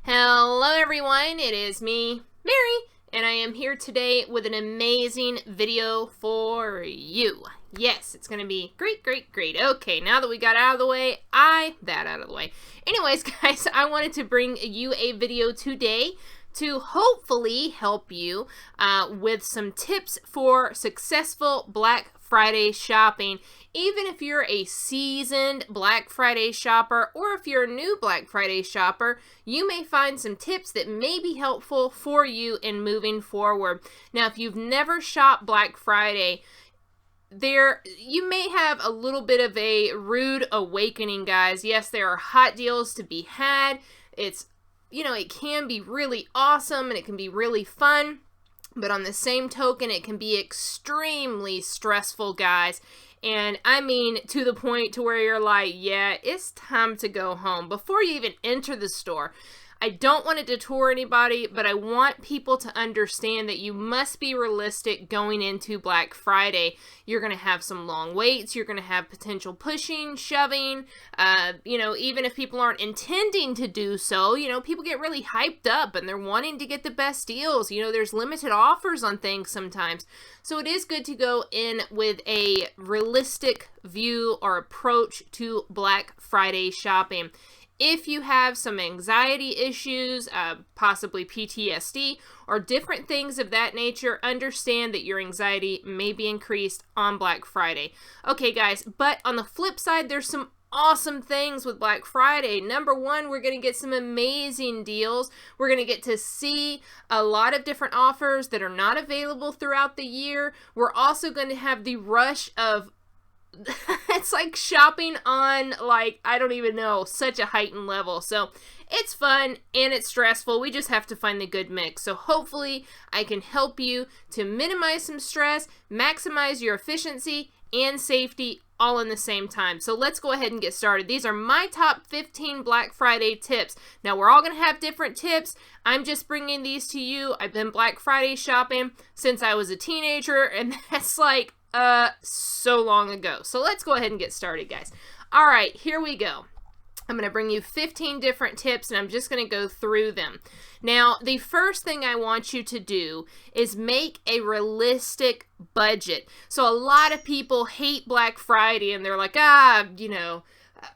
Hello everyone, it is me, Mary, and I am here today with an amazing video for you. Yes, it's going to be great. Okay, now that we got out of the way, Anyways, guys, I wanted to bring you a video today to hopefully help you with some tips for successful Black Friday shopping. Even if you're a seasoned Black Friday shopper or if you're a new Black Friday shopper, you may find some tips that may be helpful for you in moving forward. Now, if you've never shopped Black Friday, you may have a little bit of a rude awakening, guys. Yes, there are hot deals to be had. It can be really awesome and it can be really fun. But on the same token, it can be extremely stressful, guys. And I mean, to the point to where you're like, yeah, it's time to go home. Before you even enter the store, I don't want to detour anybody, but I want people to understand that you must be realistic going into Black Friday. You're going to have some long waits. You're going to have potential pushing, shoving. Even if people aren't intending to do so, people get really hyped up and they're wanting to get the best deals. There's limited offers on things sometimes. So it is good to go in with a realistic view or approach to Black Friday shopping. If you have some anxiety issues, possibly PTSD, or different things of that nature, understand that your anxiety may be increased on Black Friday. Okay, guys, but on the flip side, there's some awesome things with Black Friday. Number one, we're going to get some amazing deals. We're going to get to see a lot of different offers that are not available throughout the year. We're also going to have the rush of it's like shopping on, I don't even know, such a heightened level. So it's fun and it's stressful. We just have to find the good mix. So hopefully I can help you to minimize some stress, maximize your efficiency and safety all in the same time. So let's go ahead and get started. These are my top 15 Black Friday tips. Now, we're all going to have different tips. I'm just bringing these to you. I've been Black Friday shopping since I was a teenager, and that's so long ago. So let's go ahead and get started, guys. All right, here we go. I'm going to bring you 15 different tips, and I'm just going to go through them. Now, the first thing I want you to do is make a realistic budget. So a lot of people hate Black Friday, and they're like,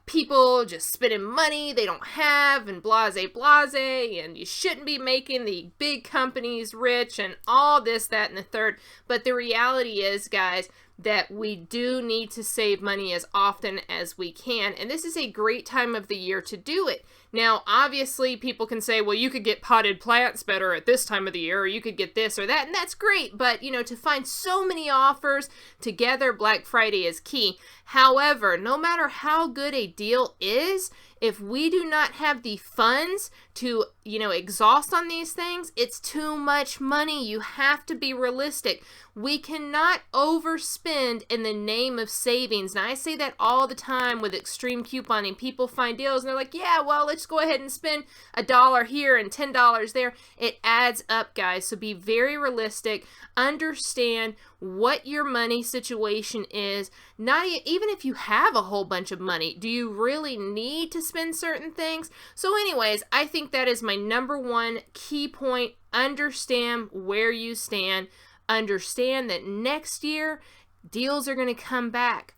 people just spending money they don't have, and blase, and you shouldn't be making the big companies rich, and all this, that, and the third. But the reality is, guys, that we do need to save money as often as we can, and this is a great time of the year to do it. Now, obviously, people can say, well, you could get potted plants better at this time of the year, or you could get this or that, and that's great, but, to find so many offers together, Black Friday is key. However, no matter how good a deal is, if we do not have the funds to, exhaust on these things, it's too much money. You have to be realistic. We cannot overspend in the name of savings. Now, I say that all the time with extreme couponing. People find deals and they're like, yeah, well, let's go ahead and spend $1 here and $10 there. It adds up, guys. So be very realistic. Understand what your money situation is. Not even if you have a whole bunch of money, do you really need to spend certain things? So anyways, I think that is my number one key point. Understand where you stand. Understand that next year deals are going to come back.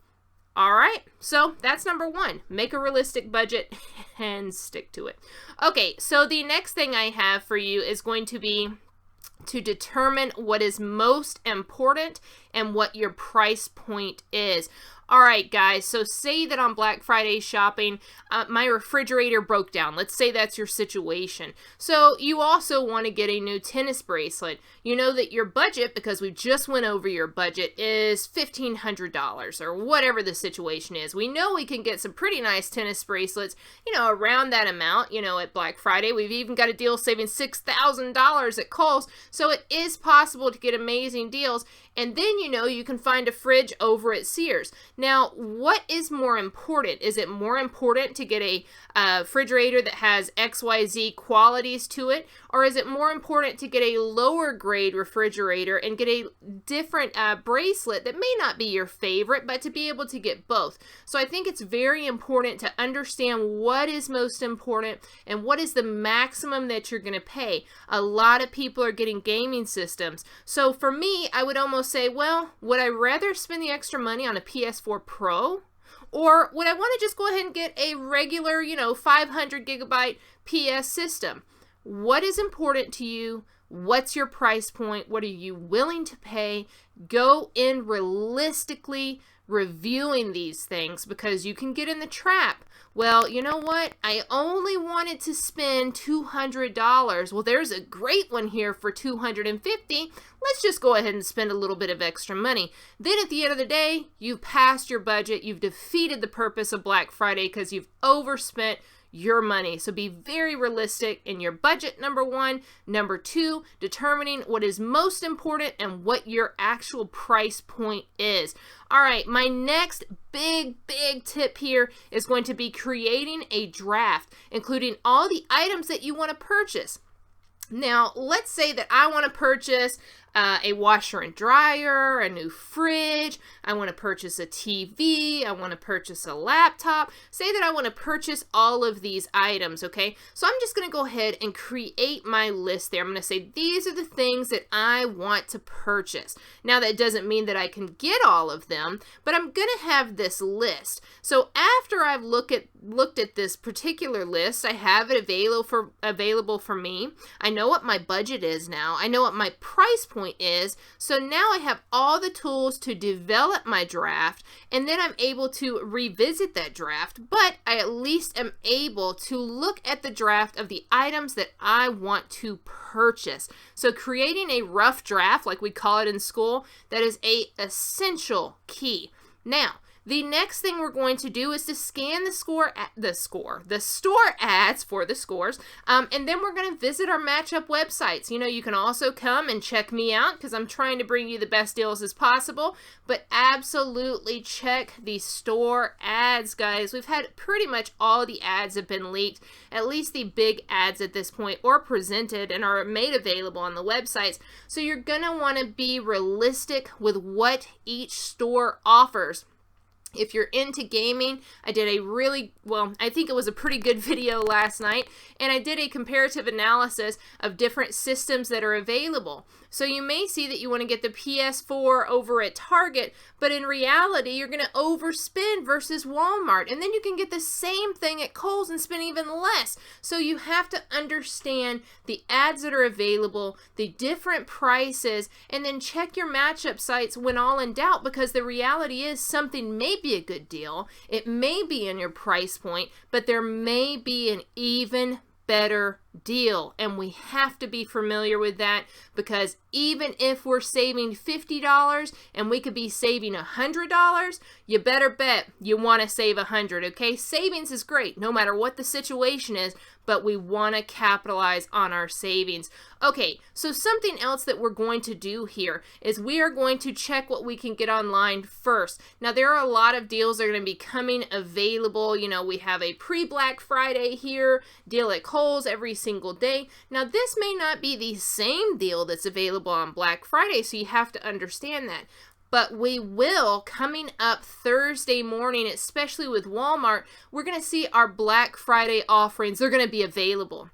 All right, so that's number one. Make a realistic budget and stick to it. Okay, so the next thing I have for you is going to be to determine what is most important and what your price point is. All right, guys, so say that on Black Friday shopping, my refrigerator broke down. Let's say that's your situation. So you also want to get a new tennis bracelet. You know that your budget, because we just went over your budget, is $1,500 or whatever the situation is. We know we can get some pretty nice tennis bracelets, around that amount, at Black Friday. We've even got a deal saving $6,000 at Kohl's. So it is possible to get amazing deals. And then, you can find a fridge over at Sears. Now, what is more important? Is it more important to get a refrigerator that has XYZ qualities to it, or is it more important to get a lower grade refrigerator and get a different bracelet that may not be your favorite, but to be able to get both? So I think it's very important to understand what is most important and what is the maximum that you're going to pay. A lot of people are getting gaming systems. So for me, I would almost say, well, would I rather spend the extra money on a PS4 Pro? Or would I want to just go ahead and get a regular, 500 gigabyte PS system? What is important to you? What's your price point? What are you willing to pay? Go in realistically reviewing these things, because you can get in the trap. Well, you know what? I only wanted to spend $200. Well, there's a great one here for $250. Let's just go ahead and spend a little bit of extra money. Then at the end of the day, you've passed your budget. You've defeated the purpose of Black Friday because you've overspent your money. So be very realistic in your budget, number one. Number two, determining what is most important and what your actual price point is. All right, my next big tip here is going to be creating a draft, including all the items that you want to purchase. Now, let's say that I want to purchase a washer and dryer, a new fridge, I want to purchase a TV, I want to purchase a laptop. Say that I want to purchase all of these items, okay? So I'm just going to go ahead and create my list there. I'm going to say these are the things that I want to purchase. Now, that doesn't mean that I can get all of them, but I'm going to have this list. So after I've looked at this particular list, I have it available for me. I know what my budget is now. I know what my price point is. So now I have all the tools to develop my draft, and then I'm able to revisit that draft, but I at least am able to look at the draft of the items that I want to purchase. So creating a rough draft, like we call it in school, that is an essential key. Now, the next thing we're going to do is to scan the store ads for the scores, and then we're going to visit our matchup websites. You can also come and check me out because I'm trying to bring you the best deals as possible, but absolutely check the store ads, guys. We've had pretty much all the ads have been leaked, at least the big ads at this point, or presented and are made available on the websites. So you're going to want to be realistic with what each store offers. If you're into gaming, I did I think it was a pretty good video last night, and I did a comparative analysis of different systems that are available. So you may see that you want to get the PS4 over at Target, but in reality, you're going to overspend versus Walmart, and then you can get the same thing at Kohl's and spend even less. So you have to understand the ads that are available, the different prices, and then check your matchup sites when all in doubt, because the reality is something may be a good deal, it may be in your price point, but there may be an even better deal, and we have to be familiar with that, because even if we're saving $50 and we could be saving $100, you better bet you want to save $100, okay? Savings is great no matter what the situation is, but we want to capitalize on our savings. Okay, so something else that we're going to do here is we are going to check what we can get online first. Now, there are a lot of deals that are going to be coming available. We have a pre-Black Friday here, deal at Kohl's every single day. Now, this may not be the same deal that's available on Black Friday, so you have to understand that. But we will, coming up Thursday morning, especially with Walmart, we're going to see our Black Friday offerings. They're going to be available.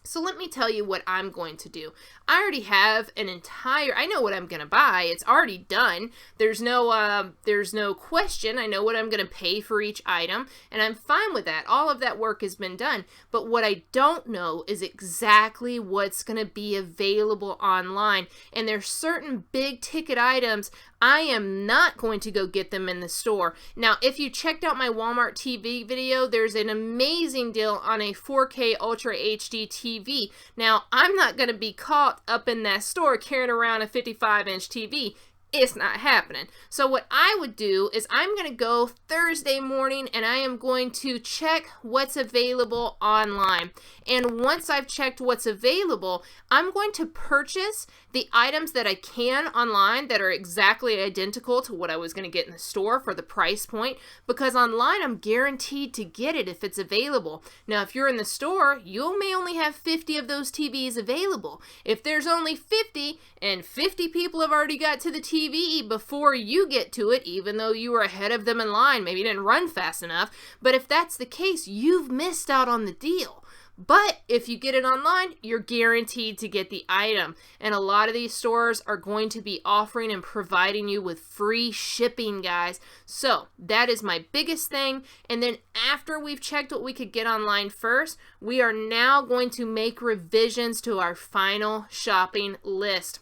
So let me tell you what I'm going to do. I already have I know what I'm going to buy. It's already done. There's no question. I know what I'm going to pay for each item, and I'm fine with that. All of that work has been done. But what I don't know is exactly what's going to be available online. And there's certain big ticket items I am not going to go get them in the store. Now, if you checked out my Walmart TV video, there's an amazing deal on a 4K Ultra HD TV. Now, I'm not going to be caught up in that store carrying around a 55-inch TV. It's not happening. So what I would do is I'm going to go Thursday morning and I am going to check what's available online. And once I've checked what's available, I'm going to purchase the items that I can online that are exactly identical to what I was going to get in the store for the price point, because online I'm guaranteed to get it if it's available. Now, if you're in the store, you may only have 50 of those TVs available. If there's only 50 and 50 people have already got to the TV before you get to it, even though you were ahead of them in line, maybe you didn't run fast enough, but if that's the case, you've missed out on the deal. But if you get it online, you're guaranteed to get the item. And a lot of these stores are going to be offering and providing you with free shipping, guys. So that is my biggest thing. And then after we've checked what we could get online first, we are now going to make revisions to our final shopping list.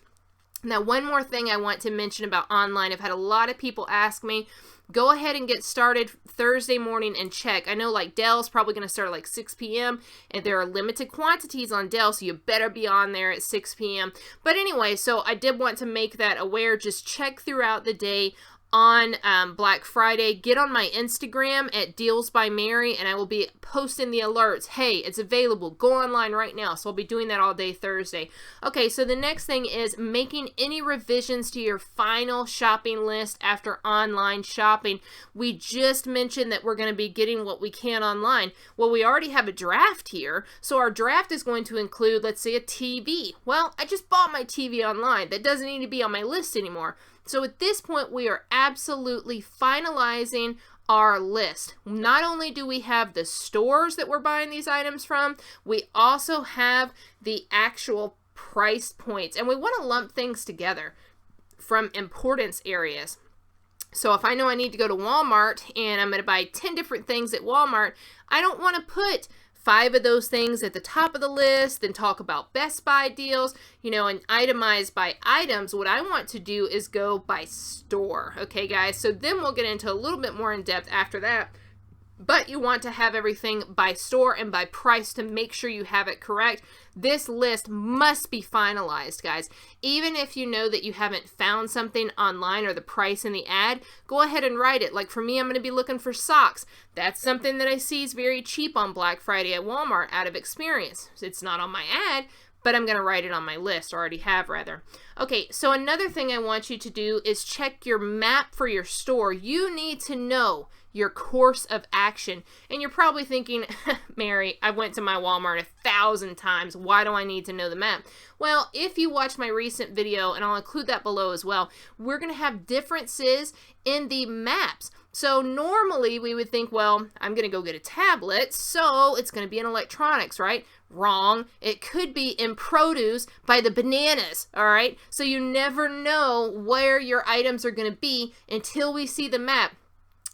Now, one more thing I want to mention about online. I've had a lot of people ask me, go ahead and get started Thursday morning and check. I know like Dell's probably going to start at like 6 p.m. and there are limited quantities on Dell, so you better be on there at 6 p.m. But anyway, so I did want to make that aware. Just check throughout the day on Black Friday. Get on my Instagram at Deals by Mary, and I will be posting the alerts. Hey, it's available. Go online right now. So I'll be doing that all day Thursday. Okay, so the next thing is making any revisions to your final shopping list after online shopping. We just mentioned that we're going to be getting what we can online. Well, we already have a draft here. So our draft is going to include, let's say, a TV. Well, I just bought my TV online. That doesn't need to be on my list anymore. So at this point, we are absolutely finalizing our list. Not only do we have the stores that we're buying these items from, we also have the actual price points. And we want to lump things together from importance areas. So if I know I need to go to Walmart and I'm going to buy 10 different things at Walmart, I don't want to put 5 of those things at the top of the list, then talk about Best Buy deals, you know, and itemize by items. What I want to do is go by store. Okay, guys, so then we'll get into a little bit more in depth after that. But you want to have everything by store and by price to make sure you have it correct. This list must be finalized, guys. Even if you know that you haven't found something online or the price in the ad, go ahead and write it. Like for me, I'm going to be looking for socks. That's something that I see is very cheap on Black Friday at Walmart out of experience. It's not on my ad, but I'm going to write it on my list, or already have rather. Okay, so another thing I want you to do is check your map for your store. You need to know your course of action. And you're probably thinking, Mary, I went to my Walmart 1,000 times. Why do I need to know the map? Well, if you watch my recent video, and I'll include that below as well, we're going to have differences in the maps. So normally we would think, well, I'm going to go get a tablet, so it's going to be in electronics, right? Wrong. It could be in produce by the bananas, all right? So you never know where your items are going to be until we see the map.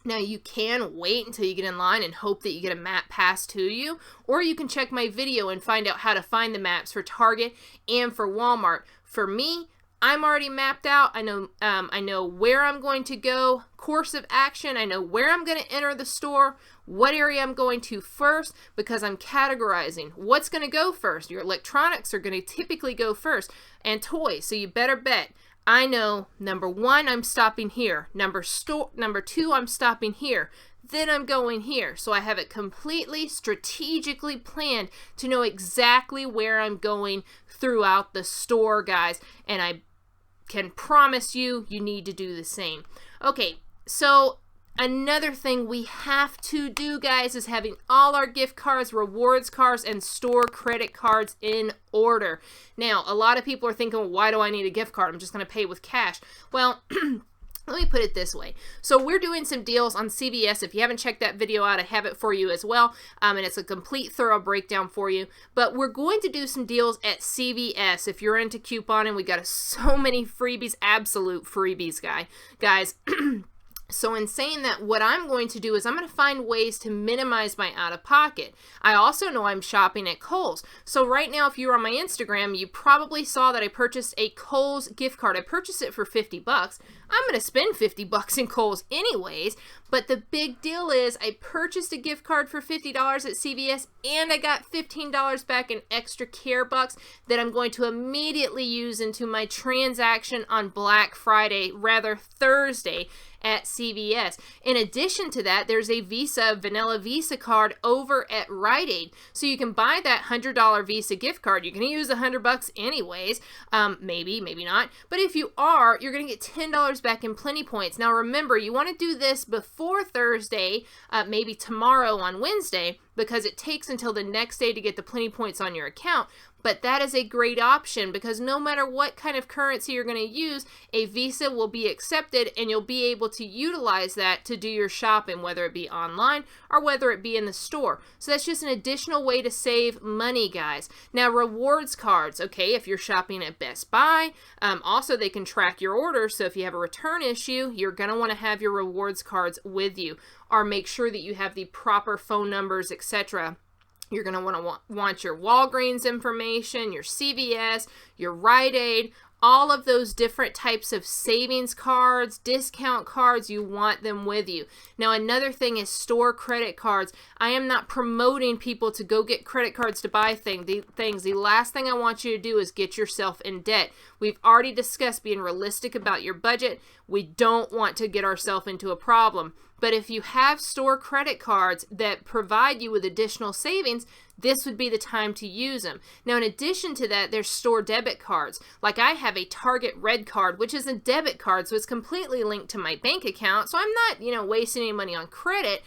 Now, you can wait until you get in line and hope that you get a map passed to you, or you can check my video and find out how to find the maps for Target and for Walmart. For me, I'm already mapped out. I know where I'm going to go, course of action. I know where I'm going to enter the store, what area I'm going to first, because I'm categorizing what's going to go first. Your electronics are going to typically go first, and toys, so you better bet. I know, number 1, I'm stopping here. Number 2, I'm stopping here. Then I'm going here. So I have it completely strategically planned to know exactly where I'm going throughout the store, guys. And I can promise you, you need to do the same. Okay, so another thing we have to do, guys, is having all our gift cards, rewards cards, and store credit cards in order. Now, a lot of people are thinking, why do I need a gift card? I'm just going to pay with cash. Well, let me put it this way. So we're doing some deals on CVS. If you haven't checked that video out, I have it for you as well. And it's a complete thorough breakdown for you. But we're going to do some deals at CVS. If you're into couponing, we got so many freebies, absolute freebies, guys. So in saying that, what I'm going to do is I'm going to find ways to minimize my out-of-pocket. I also know I'm shopping at Kohl's. So right now, if you were on my Instagram, you probably saw that I purchased a Kohl's gift card. I purchased it for $50. I'm going to spend $50 in Kohl's anyways. But the big deal is I purchased a gift card for $50 at CVS and I got $15 back in extra care bucks that I'm going to immediately use into my transaction on Black Friday, rather Thursday, at CVS. In addition to that, there's a Vanilla Visa card over at Rite Aid. So you can buy that $100 Visa gift card. You're going to use $100 anyways. Maybe not. But if you are, you're going to get $10 back in Plenty Points. Now remember, you want to do this before Thursday, maybe tomorrow on Wednesday, because it takes until the next day to get the Plenty Points on your account. But that is a great option because no matter what kind of currency you're going to use, a Visa will be accepted and you'll be able to utilize that to do your shopping, whether it be online or whether it be in the store. So that's just an additional way to save money, guys. Now, rewards cards, okay, if you're shopping at Best Buy, also they can track your order. So if you have a return issue, you're going to want to have your rewards cards with you, or make sure that you have the proper phone numbers, etc. You're going to want your Walgreens information, your CVS, your Rite Aid, all of those different types of savings cards, discount cards, you want them with you. Now, another thing is store credit cards. I am not promoting people to go get credit cards to buy things. The last thing I want you to do is get yourself in debt. We've already discussed being realistic about your budget. We don't want to get ourselves into a problem. But if you have store credit cards that provide you with additional savings, this would be the time to use them. Now, in addition to that, there's store debit cards. Like I have a Target Red card, which is a debit card, so it's completely linked to my bank account. So I'm not, wasting any money on credit.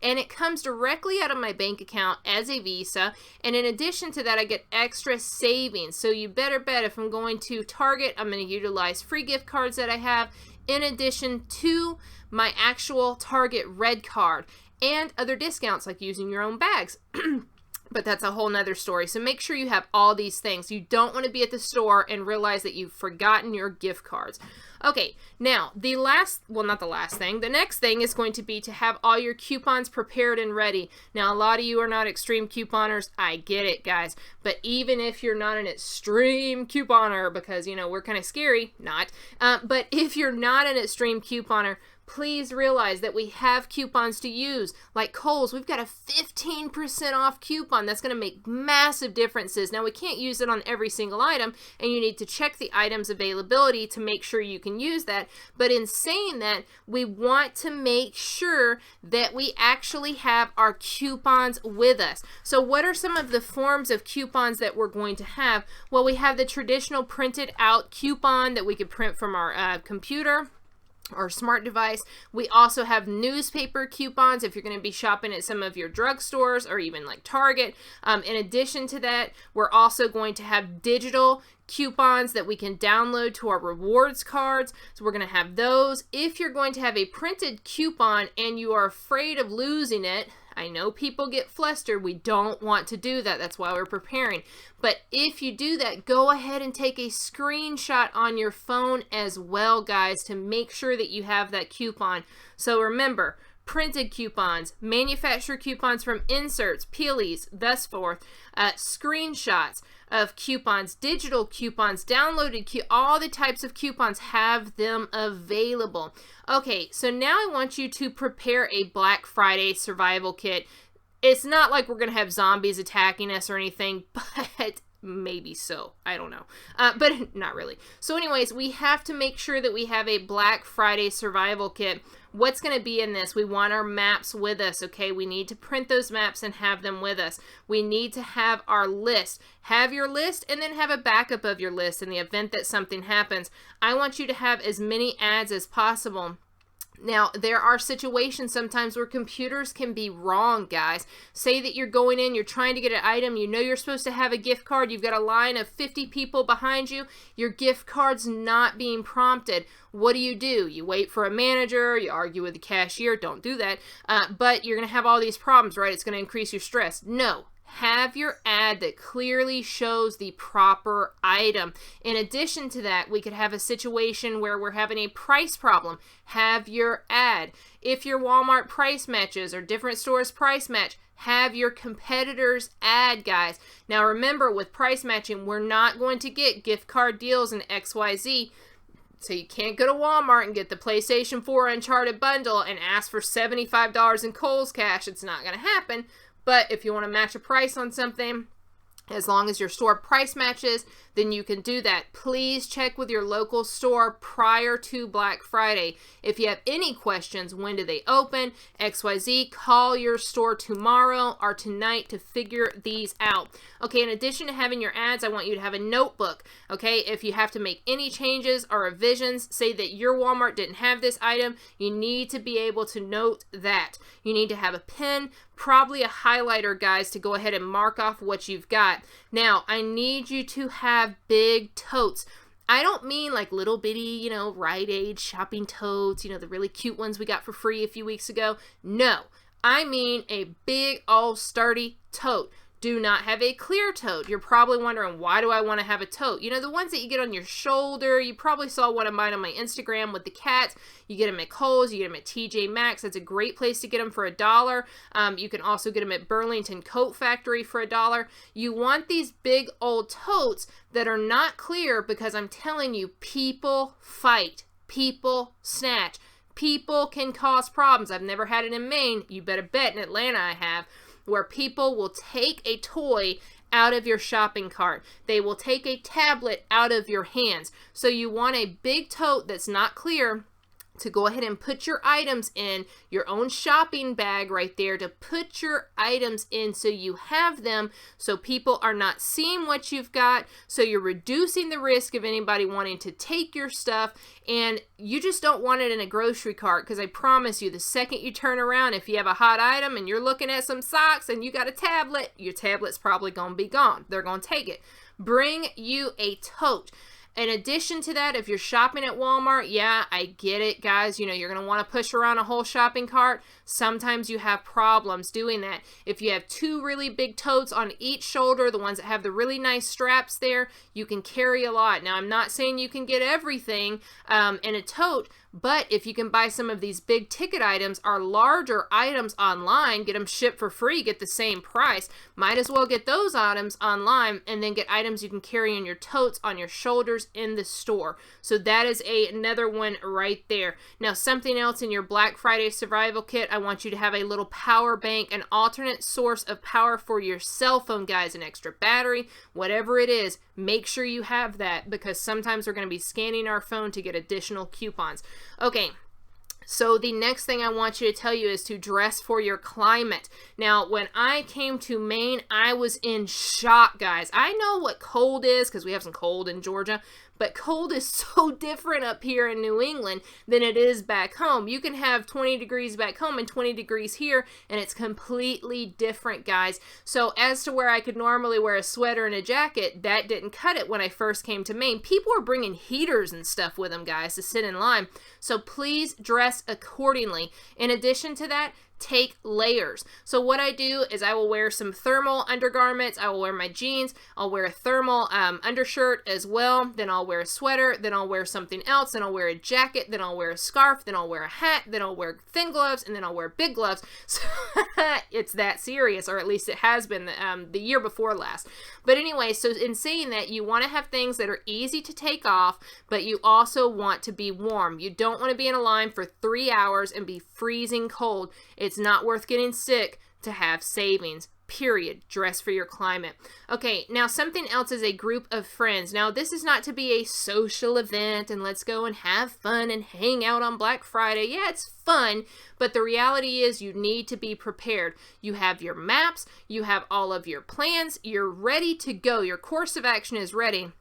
And it comes directly out of my bank account as a Visa. And in addition to that, I get extra savings. So you better bet if I'm going to Target, I'm going to utilize free gift cards that I have in addition to my actual Target Red card and other discounts like using your own bags. But that's a whole nother story. So make sure you have all these things. You don't want to be at the store and realize that you've forgotten your gift cards. Okay, now the next thing is going to be to have all your coupons prepared and ready. Now, a lot of you are not extreme couponers. I get it, guys. But even if you're not an extreme couponer, because, we're kind of scary, but if you're not an extreme couponer, please realize that we have coupons to use. Like Kohl's, we've got a 15% off coupon. That's going to make massive differences. Now, we can't use it on every single item, and you need to check the item's availability to make sure you can use that. But in saying that, we want to make sure that we actually have our coupons with us. So what are some of the forms of coupons that we're going to have? Well, we have the traditional printed out coupon that we could print from our computer or smart device. We also have newspaper coupons if you're going to be shopping at some of your drugstores or even like Target. In addition to that, we're also going to have digital coupons that we can download to our rewards cards. So we're going to have those. If you're going to have a printed coupon and you are afraid of losing it, I know people get flustered. We don't want to do that. That's why we're preparing. But if you do that, go ahead and take a screenshot on your phone as well, guys, to make sure that you have that coupon. So remember, printed coupons, manufacturer coupons from inserts, Peelies, thus forth, screenshots of coupons, digital coupons, downloaded all the types of coupons, have them available. Okay, so now I want you to prepare a Black Friday survival kit. It's not like we're going to have zombies attacking us or anything, but maybe so. I don't know. But not really. So anyways, we have to make sure that we have a Black Friday survival kit. What's going to be in this? We want our maps with us, okay? We need to print those maps and have them with us. We need to have our list. Have your list and then have a backup of your list in the event that something happens. I want you to have as many ads as possible. Now, there are situations sometimes where computers can be wrong, guys. Say that you're going in, you're trying to get an item, you know you're supposed to have a gift card, you've got a line of 50 people behind you, your gift card's not being prompted. What do? You wait for a manager, you argue with the cashier, don't do that, but you're going to have all these problems, right? It's going to increase your stress. No. have your ad that clearly shows the proper item. In addition to that, we could have a situation where we're having a price problem. Have your ad. If your Walmart price matches or different stores price match, have your competitors' ad, guys. Now remember, with price matching, we're not going to get gift card deals in XYZ. So you can't go to Walmart and get the PlayStation 4 Uncharted bundle and ask for $75 in Kohl's cash. It's not going to happen. But if you want to match a price on something, as long as your store price matches, then you can do that. Please check with your local store prior to Black Friday. If you have any questions, when do they open, XYZ, call your store tomorrow or tonight to figure these out. Okay, in addition to having your ads, I want you to have a notebook. Okay, if you have to make any changes or revisions, say that your Walmart didn't have this item, you need to be able to note that. You need to have a pen, probably a highlighter, guys, to go ahead and mark off what you've got. Now, I need you to have big totes. I don't mean like little bitty, Rite Aid shopping totes, the really cute ones we got for free a few weeks ago. No, I mean a big, all sturdy tote. Do not have a clear tote. You're probably wondering, why do I want to have a tote? The ones that you get on your shoulder. You probably saw one of mine on my Instagram with the cats. You get them at Kohl's. You get them at TJ Maxx. That's a great place to get them for $1. You can also get them at Burlington Coat Factory for $1. You want these big old totes that are not clear, because I'm telling you, people fight. People snatch. People can cause problems. I've never had it in Maine. You better bet in Atlanta I have. Where people will take a toy out of your shopping cart. They will take a tablet out of your hands. So you want a big tote that's not clear to go ahead and put your items in, your own shopping bag right there, to put your items in so you have them, so people are not seeing what you've got, so you're reducing the risk of anybody wanting to take your stuff, and you just don't want it in a grocery cart, because I promise you, the second you turn around, if you have a hot item and you're looking at some socks and you got a tablet, your tablet's probably going to be gone. They're going to take it. Bring you a tote. In addition to that, if you're shopping at Walmart, yeah, I get it, guys. You're going to want to push around a whole shopping cart. Sometimes you have problems doing that. If you have two really big totes on each shoulder, the ones that have the really nice straps there, you can carry a lot. Now, I'm not saying you can get everything in a tote, but if you can buy some of these big ticket items or larger items online, get them shipped for free, get the same price, might as well get those items online and then get items you can carry in your totes on your shoulders in the store. So that is another one right there. Now, something else in your Black Friday survival kit, I want you to have a little power bank, an alternate source of power for your cell phone, guys, an extra battery, whatever it is. Make sure you have that, because sometimes we're going to be scanning our phone to get additional coupons. Okay, so the next thing I want you to tell you is to dress for your climate. Now, when I came to Maine, I was in shock, guys. I know what cold is, because we have some cold in Georgia, but cold is so different up here in New England than it is back home. You can have 20 degrees back home and 20 degrees here, and it's completely different, guys. So as to where I could normally wear a sweater and a jacket, that didn't cut it when I first came to Maine. People were bringing heaters and stuff with them, guys, to sit in line. So please dress accordingly. In addition to that, take layers. So what I do is I will wear some thermal undergarments. I will wear my jeans. I'll wear a thermal undershirt as well. Then I'll wear a sweater. Then I'll wear something else. Then I'll wear a jacket. Then I'll wear a scarf. Then I'll wear a hat. Then I'll wear thin gloves. And then I'll wear big gloves. So it's that serious, or at least it has been the year before last. But anyway, so in saying that, you want to have things that are easy to take off, but you also want to be warm. You don't want to be in a line for 3 hours and be freezing cold. It's not worth getting sick to have savings. Period. Dress for your climate. Okay, now something else is a group of friends. Now, this is not to be a social event and let's go and have fun and hang out on Black Friday. Yeah, it's fun, but the reality is you need to be prepared. You have your maps, you have all of your plans, you're ready to go. Your course of action is ready.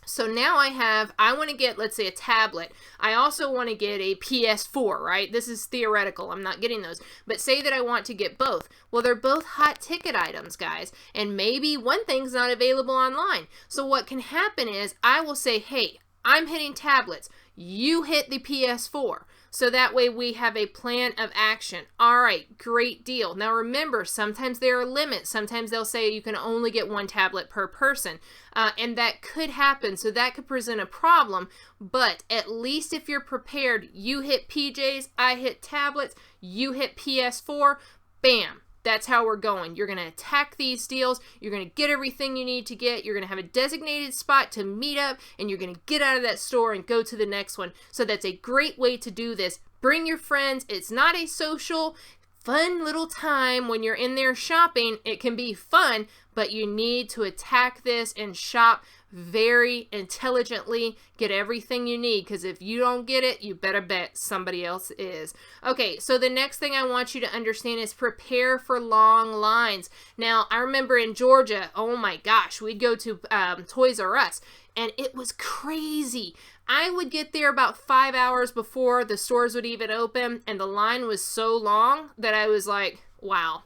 So now I want to get, let's say, a tablet. I also want to get a PS4, right? This is theoretical. I'm not getting those. But say that I want to get both. Well, they're both hot ticket items, guys. And maybe one thing's not available online. So what can happen is I will say, hey, I'm hitting tablets. You hit the PS4. So that way we have a plan of action. All right, great deal. Now remember, sometimes there are limits. Sometimes they'll say you can only get 1 tablet per person. And that could happen. So that could present a problem. But at least if you're prepared, you hit PJs, I hit tablets, you hit PS4, bam. That's how we're going. You're going to attack these deals. You're going to get everything you need to get. You're going to have a designated spot to meet up, and you're going to get out of that store and go to the next one. So that's a great way to do this. Bring your friends. It's not a social, fun little time when you're in there shopping. It can be fun, but you need to attack this and shop very intelligently. Get everything you need, because if you don't get it, you better bet somebody else is. Okay, so the next thing I want you to understand is prepare for long lines. Now, I remember in Georgia, oh my gosh, we'd go to Toys R Us, and it was crazy. I would get there about 5 hours before the stores would even open, and the line was so long that I was like, wow,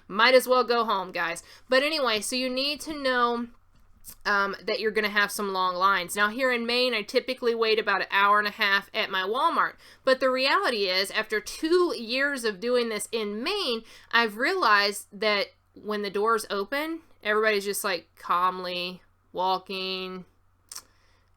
might as well go home, guys. But anyway, so you need to know that you're going to have some long lines. Now here in Maine, I typically wait about 1.5 hours at my Walmart. But the reality is, after 2 years of doing this in Maine, I've realized that when the doors open, everybody's just like calmly walking.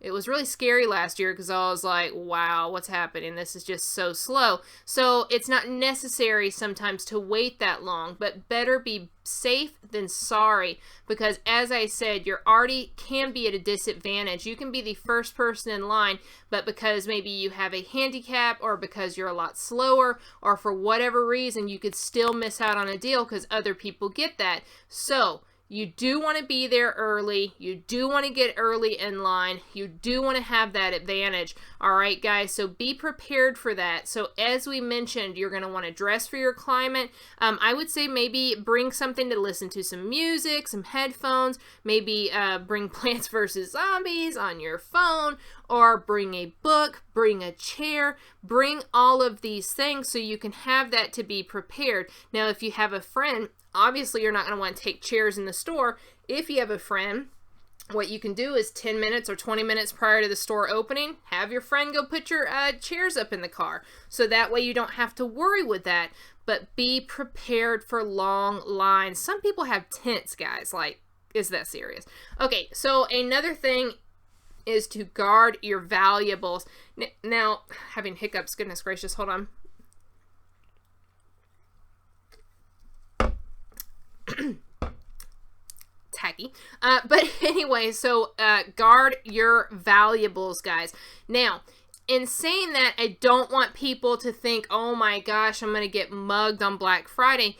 It was really scary last year because I was like, wow, what's happening? This is just so slow. So it's not necessary sometimes to wait that long, but better be safe than sorry, because as I said, you're already can be at a disadvantage. You can be the first person in line, but because maybe you have a handicap, or because you're a lot slower, or for whatever reason, you could still miss out on a deal because other people get that. So you do want to be there early. You do want to get early in line. You do want to have that advantage. All right, guys, so be prepared for that. So as we mentioned, you're going to want to dress for your climate. I would say maybe bring something to listen to, some music, some headphones, maybe bring Plants vs. Zombies on your phone, or bring a book, bring a chair, bring all of these things so you can have that to be prepared. Now, if you have a friend, obviously you're not going to want to take chairs in the store. If you have a friend, what you can do is 10 minutes or 20 minutes prior to the store opening, have your friend go put your chairs up in the car. So that way you don't have to worry with that, but be prepared for long lines. Some people have tents, guys. Like, is that serious? Okay, so another thing is to guard your valuables. Now, having hiccups, goodness gracious, hold on. Tacky. But anyway, so guard your valuables, guys. Now, in saying that, I don't want people to think, oh my gosh, I'm going to get mugged on Black Friday.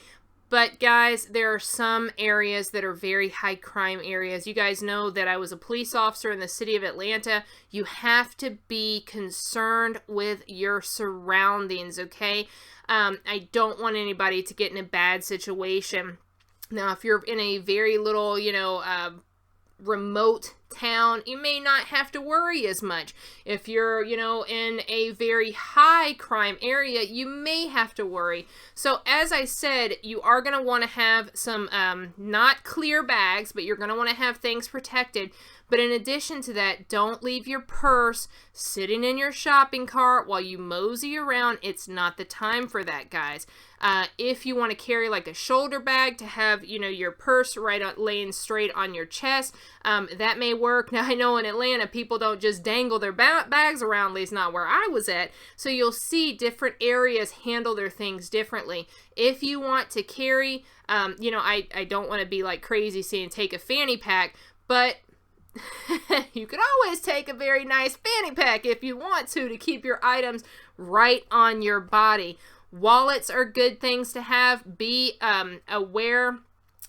But guys, there are some areas that are very high crime areas. You guys know that I was a police officer in the city of Atlanta. You have to be concerned with your surroundings, okay? I don't want anybody to get in a bad situation. Now, if you're in a very little, remote town, you may not have to worry as much. If you're, in a very high crime area, you may have to worry. So as I said, you are going to want to have some not clear bags, but you're going to want to have things protected. But in addition to that, don't leave your purse sitting in your shopping cart while you mosey around. It's not the time for that, guys. If you want to carry like a shoulder bag to have, your purse laying straight on your chest, that may work. Now, I know in Atlanta, people don't just dangle their bags around, at least not where I was at. So you'll see different areas handle their things differently. If you want to carry, I don't want to be like crazy saying take a fanny pack, but you could always take a very nice fanny pack if you want to keep your items right on your body. Wallets are good things to have. Be aware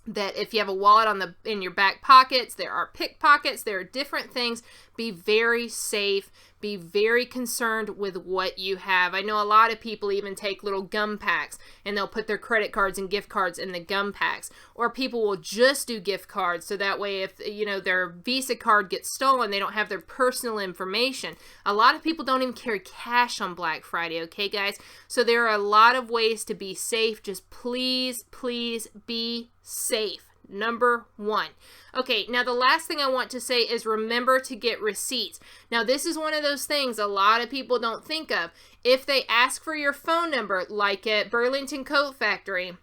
that if you have a wallet in your back pockets, there are pickpockets, there are different things. Be very safe. Be very concerned with what you have. I know a lot of people even take little gum packs and they'll put their credit cards and gift cards in the gum packs. Or people will just do gift cards so that way if, their Visa card gets stolen, they don't have their personal information. A lot of people don't even carry cash on Black Friday, okay, guys? So there are a lot of ways to be safe. Just please, please be safe. number one. Okay, now the last thing I want to say is remember to get receipts. Now this is one of those things a lot of people don't think of. If they ask for your phone number, like at Burlington Coat Factory,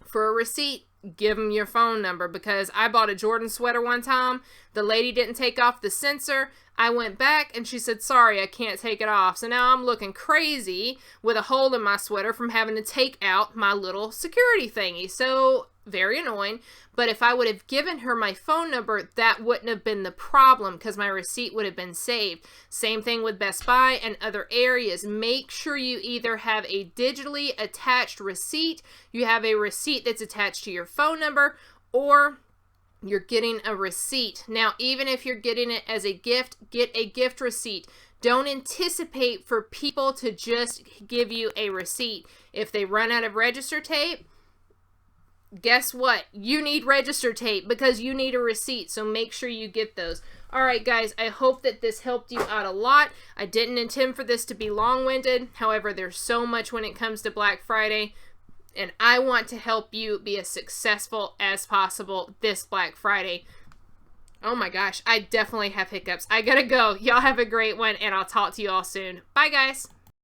for a receipt, give them your phone number, because I bought a Jordan sweater one time. The lady didn't take off the sensor. I went back and she said, sorry, I can't take it off. So now I'm looking crazy with a hole in my sweater from having to take out my little security thingy. So very annoying. But if I would have given her my phone number, that wouldn't have been the problem, because my receipt would have been saved. Same thing with Best Buy and other areas. Make sure you either have a digitally attached receipt, you have a receipt that's attached to your phone number, or you're getting a receipt. Now, even if you're getting it as a gift, get a gift receipt. Don't anticipate for people to just give you a receipt. If they run out of register tape, guess what? You need register tape, because you need a receipt. So make sure you get those. All right, guys, I hope that this helped you out a lot. I didn't intend for this to be long-winded. However, there's so much when it comes to Black Friday, and I want to help you be as successful as possible this Black Friday. Oh my gosh, I definitely have hiccups. I gotta go. Y'all have a great one, and I'll talk to you all soon. Bye, guys.